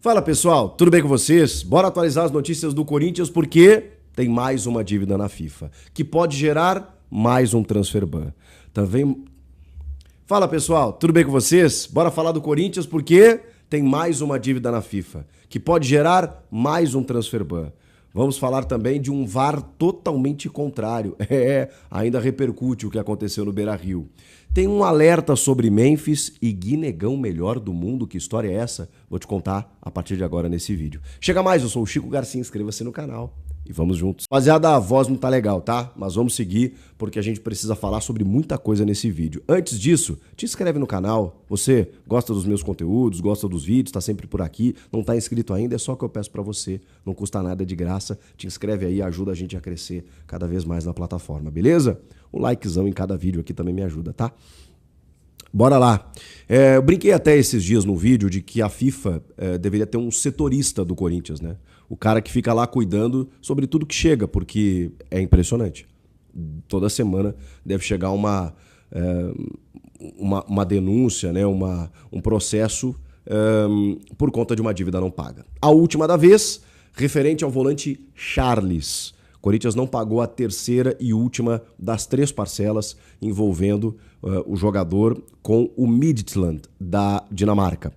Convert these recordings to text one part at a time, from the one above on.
Fala pessoal, tudo bem com vocês? Bora atualizar as notícias do Corinthians porque tem mais uma dívida na FIFA, que pode gerar mais um transfer ban. Também... Fala pessoal, tudo bem com vocês? Bora falar do Corinthians porque tem mais uma dívida na FIFA, que pode gerar mais um transfer ban. Vamos falar também de um VAR totalmente contrário. Ainda repercute o que aconteceu no Beira-Rio. Tem um alerta sobre Memphis e Guinegão melhor do mundo. Que história é essa? Vou te contar a partir de agora nesse vídeo. Chega mais, eu sou o Chico Garcia, inscreva-se no canal e vamos juntos. Rapaziada, a voz não tá legal, tá? Mas vamos seguir porque a gente precisa falar sobre muita coisa nesse vídeo. Antes disso, te inscreve no canal. Você gosta dos meus conteúdos, gosta dos vídeos, tá sempre por aqui, não tá inscrito ainda, é só o que eu peço pra você. Não custa nada, de graça. Te inscreve aí, ajuda a gente a crescer cada vez mais na plataforma, beleza? Um likezão em cada vídeo aqui também me ajuda, tá? Bora lá. Eu brinquei até esses dias no vídeo de que a FIFA deveria ter um setorista do Corinthians, né? O cara que fica lá cuidando sobre tudo que chega, porque é impressionante. Toda semana deve chegar uma denúncia, né? Um processo por conta de uma dívida não paga. A última da vez, referente ao volante Charles. Corinthians não pagou a terceira e última das 3 parcelas envolvendo o jogador com o Midtjylland da Dinamarca.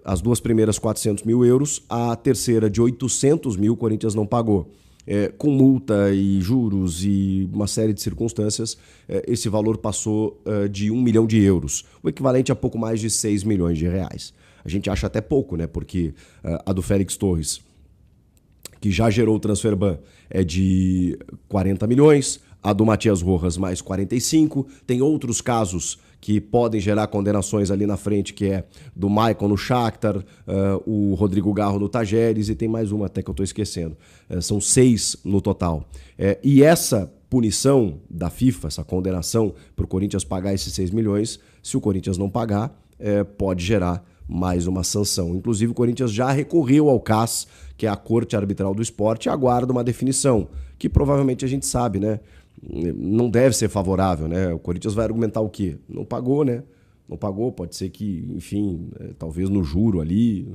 As 2 primeiras 400 mil euros, a terceira de 800 mil o Corinthians não pagou. Com multa e juros e uma série de circunstâncias, esse valor passou de 1 milhão de euros, o equivalente a pouco mais de 6 milhões de reais. A gente acha até pouco, né? Porque a do Félix Torres, que já gerou o transfer ban, é de 40 milhões, a do Matias Rojas mais 45, tem outros casos que podem gerar condenações ali na frente, que é do Maicon no Shakhtar, o Rodrigo Garro no Tajeres, e tem mais uma até que eu estou esquecendo. São 6 no total. E essa punição da FIFA, essa condenação para o Corinthians pagar esses 6 milhões, se o Corinthians não pagar, pode gerar mais uma sanção. Inclusive o Corinthians já recorreu ao CAS, que é a Corte Arbitral do Esporte, e aguarda uma definição, que provavelmente a gente sabe, né? Não deve ser favorável, né? O Corinthians vai argumentar o quê? Não pagou, né? Não pagou, pode ser que, enfim, talvez no juro ali,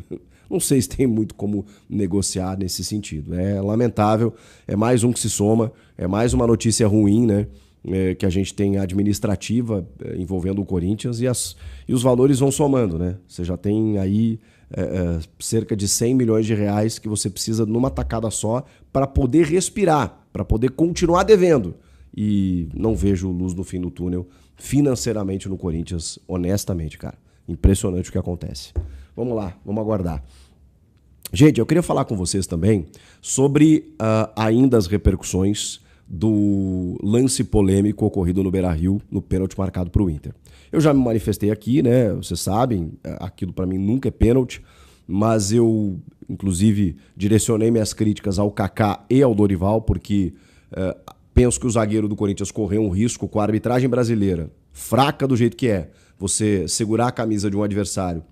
não sei se tem muito como negociar nesse sentido. É lamentável, é mais um que se soma, é mais uma notícia ruim, né? Que a gente tem administrativa envolvendo o Corinthians e os valores vão somando, né? Você já tem aí cerca de 100 milhões de reais que você precisa numa tacada só para poder respirar, para poder continuar devendo. E não vejo luz no fim do túnel financeiramente no Corinthians, honestamente, cara. Impressionante o que acontece. Vamos lá, vamos aguardar. Gente, eu queria falar com vocês também sobre ainda as repercussões do lance polêmico ocorrido no Beira-Rio, no pênalti marcado para o Inter. Eu já me manifestei aqui, né? Vocês sabem, aquilo para mim nunca é pênalti, mas eu, inclusive, direcionei minhas críticas ao Kaká e ao Dorival, porque penso que o zagueiro do Corinthians correu um risco com a arbitragem brasileira, fraca do jeito que é. Você segurar a camisa de um adversário,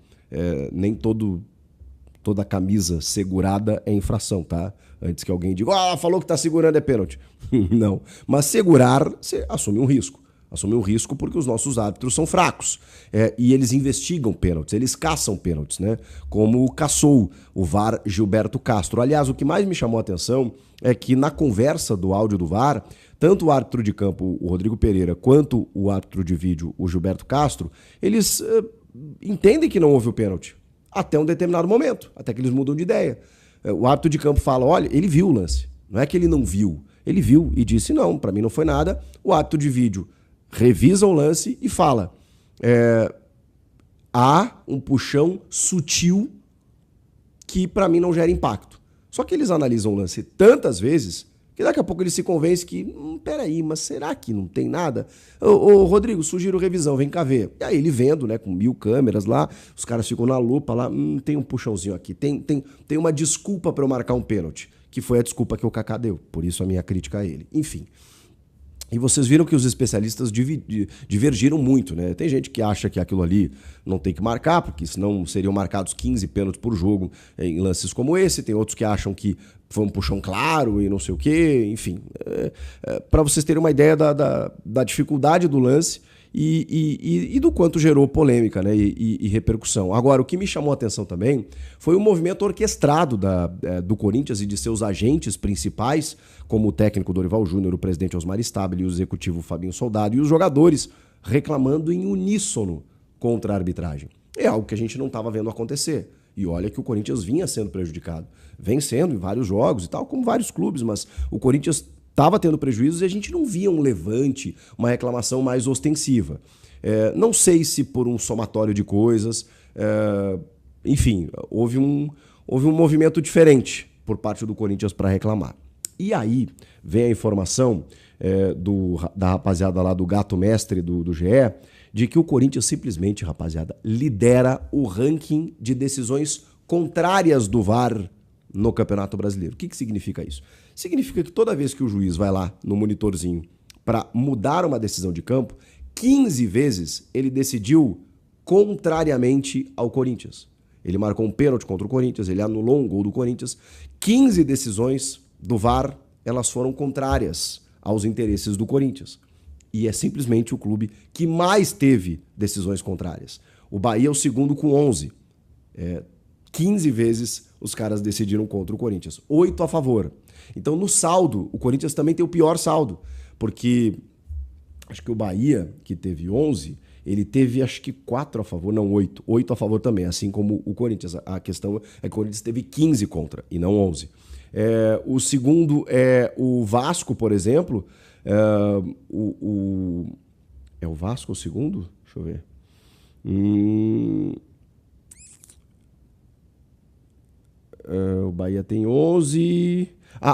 nem toda camisa segurada é infração, tá? Antes que alguém diga, falou que tá segurando é pênalti. Não. Mas segurar, você assume um risco. Assume um risco porque os nossos árbitros são fracos. E eles investigam pênaltis, eles caçam pênaltis, né? Como caçou o VAR Gilberto Castro. Aliás, o que mais me chamou a atenção é que na conversa do áudio do VAR, tanto o árbitro de campo, o Rodrigo Pereira, quanto o árbitro de vídeo, o Gilberto Castro, eles entendem que não houve o pênalti. Até um determinado momento, até que eles mudam de ideia. O árbitro de campo fala, olha, ele viu o lance. Não é que ele não viu. Ele viu e disse, não, para mim não foi nada. O árbitro de vídeo revisa o lance e fala, há um puxão sutil que para mim não gera impacto. Só que eles analisam o lance tantas vezes que daqui a pouco eles se convencem que, peraí, mas será que não tem nada? Ô Rodrigo, sugiro revisão, vem cá ver. E aí ele vendo, né, com 1000 câmeras lá, os caras ficam na lupa lá, tem um puxãozinho aqui, tem uma desculpa para eu marcar um pênalti, que foi a desculpa que o Kaká deu, por isso a minha crítica a ele. Enfim. E vocês viram que os especialistas divergiram muito, né? Tem gente que acha que aquilo ali não tem que marcar, porque senão seriam marcados 15 pênaltis por jogo em lances como esse. Tem outros que acham que foi um puxão claro e não sei o quê. Enfim, para vocês terem uma ideia da dificuldade do lance e do quanto gerou polêmica, né, e repercussão. Agora, o que me chamou a atenção também foi o movimento orquestrado do Corinthians e de seus agentes principais, como o técnico Dorival Júnior, o presidente Osmar Stabile, o executivo Fabinho Soldado e os jogadores reclamando em uníssono contra a arbitragem. É algo que a gente não estava vendo acontecer. E olha que o Corinthians vinha sendo prejudicado. Vem sendo em vários jogos e tal, como vários clubes, mas o Corinthians estava tendo prejuízos e a gente não via um levante, uma reclamação mais ostensiva. Não sei se por um somatório de coisas, enfim, houve um movimento diferente por parte do Corinthians para reclamar. E aí vem a informação da rapaziada lá do Gato Mestre do GE, de que o Corinthians simplesmente, rapaziada, lidera o ranking de decisões contrárias do VAR no Campeonato Brasileiro. O que significa isso? Significa que toda vez que o juiz vai lá no monitorzinho para mudar uma decisão de campo, 15 vezes ele decidiu contrariamente ao Corinthians. Ele marcou um pênalti contra o Corinthians, ele anulou um gol do Corinthians. 15 decisões do VAR, elas foram contrárias aos interesses do Corinthians. E é simplesmente o clube que mais teve decisões contrárias. O Bahia é o segundo com 11. 15 vezes os caras decidiram contra o Corinthians. 8 a favor. Então, no saldo, o Corinthians também tem o pior saldo. Porque acho que o Bahia, que teve 11, ele teve acho que 4 a favor, não 8. 8 a favor também, assim como o Corinthians. A questão é que o Corinthians teve 15 contra e não 11. O segundo é o Vasco, por exemplo. É o Vasco o segundo? Deixa eu ver. O Bahia tem 11.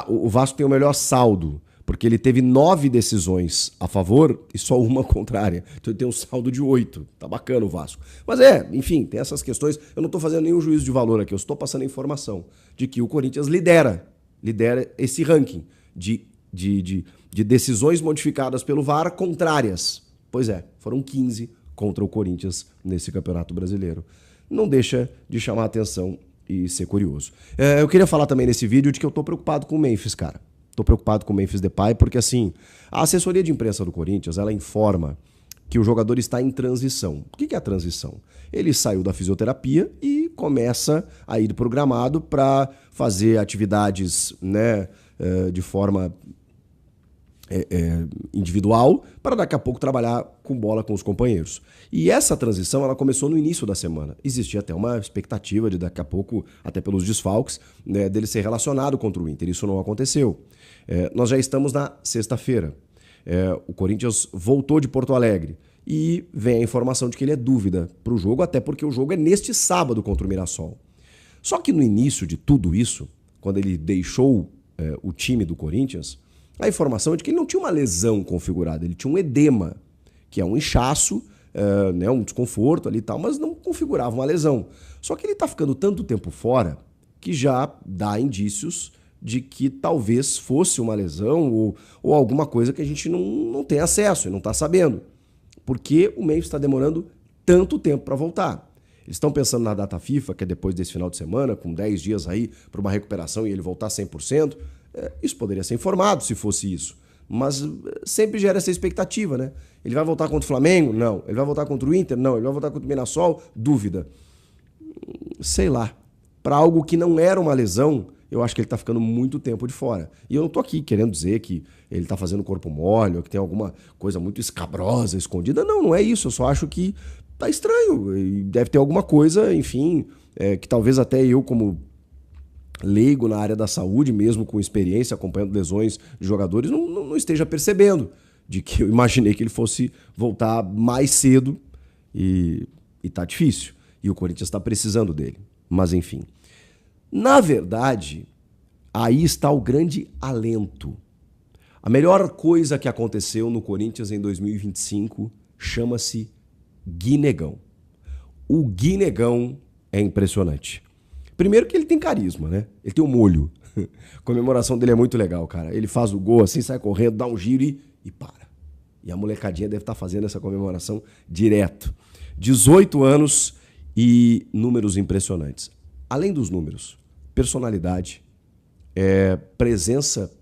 O Vasco tem o melhor saldo, porque ele teve 9 decisões a favor e só uma contrária. Então ele tem um saldo de 8. Tá bacana o Vasco. Mas enfim, tem essas questões. Eu não estou fazendo nenhum juízo de valor aqui, eu estou passando a informação de que o Corinthians lidera esse ranking de decisões modificadas pelo VAR contrárias. Pois foram 15 contra o Corinthians nesse Campeonato Brasileiro. Não deixa de chamar a atenção e ser curioso. Eu queria falar também nesse vídeo de que eu tô preocupado com o Memphis, cara. Tô preocupado com o Memphis Depay porque, assim, a assessoria de imprensa do Corinthians, ela informa que o jogador está em transição. O que é a transição? Ele saiu da fisioterapia e começa a ir pro gramado para fazer atividades, né, de forma individual, para daqui a pouco trabalhar com bola com os companheiros. E essa transição ela começou no início da semana. Existia até uma expectativa de daqui a pouco, até pelos desfalques, né, dele ser relacionado contra o Inter. Isso não aconteceu. Nós já estamos na sexta-feira. O Corinthians voltou de Porto Alegre e vem a informação de que ele é dúvida para o jogo, até porque o jogo é neste sábado contra o Mirassol. Só que no início de tudo isso, quando ele deixou o time do Corinthians, a informação é de que ele não tinha uma lesão configurada, ele tinha um edema, que é um inchaço, né, um desconforto ali e tal, mas não configurava uma lesão. Só que ele está ficando tanto tempo fora que já dá indícios de que talvez fosse uma lesão ou alguma coisa que a gente não tem acesso e não está sabendo. Porque o Memphis está demorando tanto tempo para voltar. Eles estão pensando na data FIFA, que é depois desse final de semana, com 10 dias aí para uma recuperação e ele voltar 100%. Isso poderia ser informado se fosse isso. Mas sempre gera essa expectativa, né? Ele vai voltar contra o Flamengo? Não. Ele vai voltar contra o Inter? Não. Ele vai voltar contra o Mirassol? Dúvida. Sei lá. Para algo que não era uma lesão, eu acho que ele tá ficando muito tempo de fora. E eu não tô aqui querendo dizer que ele tá fazendo corpo mole ou que tem alguma coisa muito escabrosa, escondida. Não, não é isso. Eu só acho que tá estranho. E deve ter alguma coisa, enfim, que talvez até eu, como leigo na área da saúde, mesmo com experiência, acompanhando lesões de jogadores, não esteja percebendo. De que eu imaginei que ele fosse voltar mais cedo e tá difícil. E o Corinthians está precisando dele. Mas enfim. Na verdade, aí está o grande alento. A melhor coisa que aconteceu no Corinthians em 2025 chama-se Guinegão. O Guinegão é impressionante. Primeiro que ele tem carisma, né? Ele tem um molho. A comemoração dele é muito legal, cara. Ele faz o gol assim, sai correndo, dá um giro e para. E a molecadinha deve estar fazendo essa comemoração direto. 18 anos e números impressionantes. Além dos números, personalidade, presença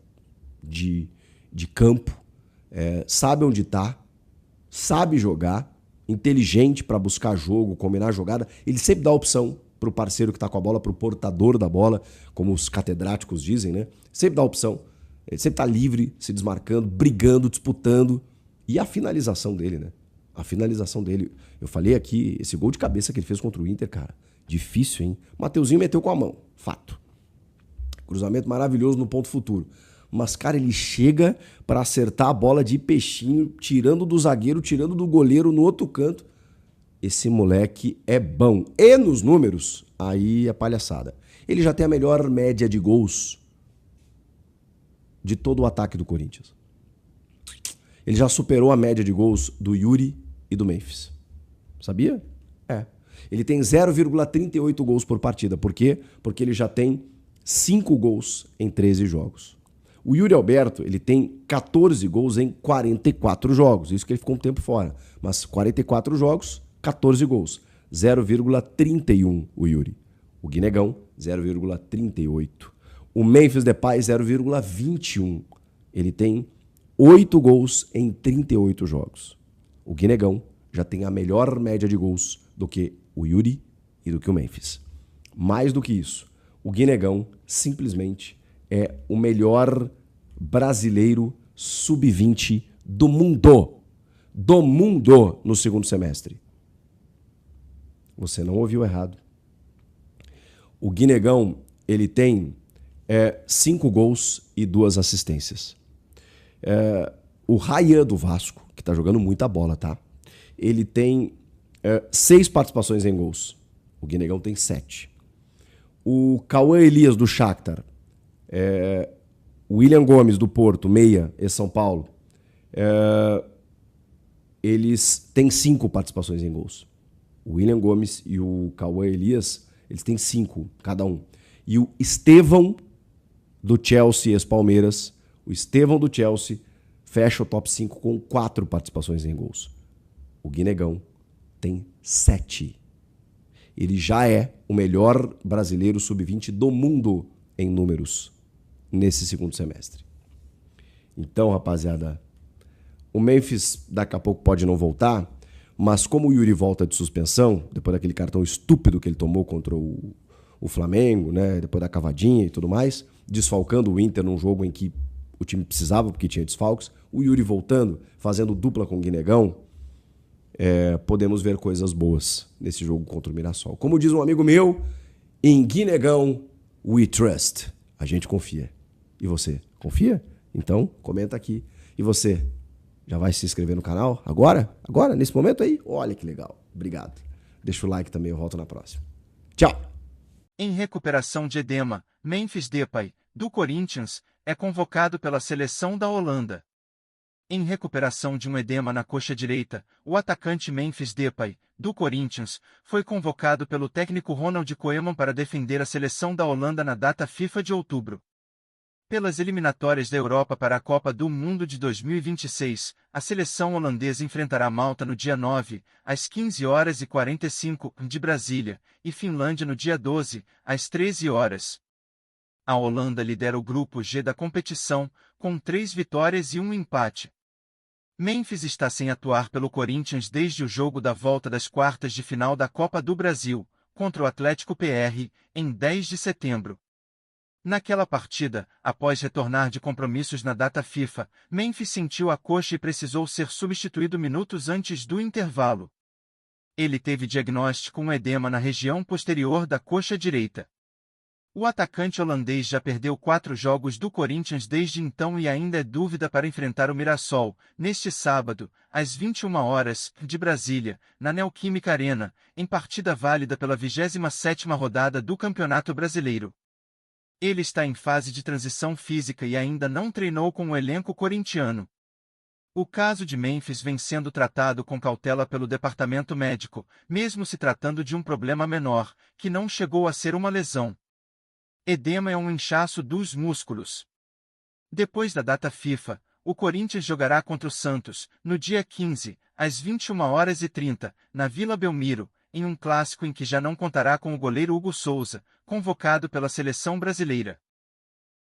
de campo, sabe onde está, sabe jogar, inteligente para buscar jogo, combinar a jogada. Ele sempre dá opção para o parceiro que está com a bola, para o portador da bola, como os catedráticos dizem, né? Sempre dá opção. Ele sempre está livre, se desmarcando, brigando, disputando. E a finalização dele, né? A finalização dele. Eu falei aqui, esse gol de cabeça que ele fez contra o Inter, cara. Difícil, hein? O Mateuzinho meteu com a mão. Fato. Cruzamento maravilhoso no ponto futuro. Mas, cara, ele chega para acertar a bola de peixinho, tirando do zagueiro, tirando do goleiro no outro canto. Esse moleque é bom. E nos números, aí é palhaçada. Ele já tem a melhor média de gols de todo o ataque do Corinthians. Ele já superou a média de gols do Yuri e do Memphis. Sabia? É. Ele tem 0,38 gols por partida. Por quê? Porque ele já tem 5 gols em 13 jogos. O Yuri Alberto, ele tem 14 gols em 44 jogos. Isso que ele ficou um tempo fora. Mas 44 jogos, 14 gols. 0,31 o Yuri. O Guinegão, 0,38. O Memphis Depay, 0,21. Ele tem 8 gols em 38 jogos. O Guinegão já tem a melhor média de gols do que o Yuri e do que o Memphis. Mais do que isso, o Guinegão simplesmente é o melhor brasileiro sub-20 do mundo. Do mundo no segundo semestre. Você não ouviu errado. O Guinegão, ele tem 5 gols e 2 assistências. O Ryan do Vasco, que tá jogando muita bola, tá? Ele tem 6 participações em gols. O Guinegão tem 7. O Cauã Elias do Shakhtar, o William Gomes do Porto, meia, e São Paulo, eles têm 5 participações em gols. O William Gomes e o Cauã Elias, eles têm 5 cada um. E o Estevão do Chelsea, ex-Palmeiras, o Estevão do Chelsea fecha o top 5 com 4 participações em gols. O Guinegão tem 7. Ele já é o melhor brasileiro sub-20 do mundo em números nesse segundo semestre. Então, rapaziada, o Memphis daqui a pouco pode não voltar, mas como o Yuri volta de suspensão, depois daquele cartão estúpido que ele tomou contra o Flamengo, né, depois da cavadinha e tudo mais, desfalcando o Inter num jogo em que o time precisava porque tinha desfalques, o Yuri voltando, fazendo dupla com o Guinegão, podemos ver coisas boas nesse jogo contra o Mirassol. Como diz um amigo meu, em Guinegão we trust. A gente confia. E você, confia? Então, comenta aqui. E você, já vai se inscrever no canal? Agora? Agora? Nesse momento aí? Olha que legal. Obrigado. Deixa o like também, eu volto na próxima. Tchau! Em recuperação de edema, Memphis Depay, do Corinthians, é convocado pela seleção da Holanda. Em recuperação de um edema na coxa direita, o atacante Memphis Depay, do Corinthians, foi convocado pelo técnico Ronald Koeman para defender a seleção da Holanda na data FIFA de outubro. Pelas eliminatórias da Europa para a Copa do Mundo de 2026, a seleção holandesa enfrentará Malta no dia 9, às 15h45 de Brasília, e Finlândia no dia 12, às 13h. A Holanda lidera o grupo G da competição, com 3 vitórias e 1 empate. Memphis está sem atuar pelo Corinthians desde o jogo da volta das quartas de final da Copa do Brasil, contra o Atlético PR, em 10 de setembro. Naquela partida, após retornar de compromissos na data FIFA, Memphis sentiu a coxa e precisou ser substituído minutos antes do intervalo. Ele teve diagnóstico com edema na região posterior da coxa direita. O atacante holandês já perdeu 4 jogos do Corinthians desde então e ainda é dúvida para enfrentar o Mirassol, neste sábado, às 21h, de Brasília, na Neoquímica Arena, em partida válida pela 27ª rodada do Campeonato Brasileiro. Ele está em fase de transição física e ainda não treinou com o elenco corintiano. O caso de Memphis vem sendo tratado com cautela pelo departamento médico, mesmo se tratando de um problema menor, que não chegou a ser uma lesão. Edema é um inchaço dos músculos. Depois da data FIFA, o Corinthians jogará contra o Santos, no dia 15, às 21h30, na Vila Belmiro, em um clássico em que já não contará com o goleiro Hugo Souza, convocado pela seleção brasileira.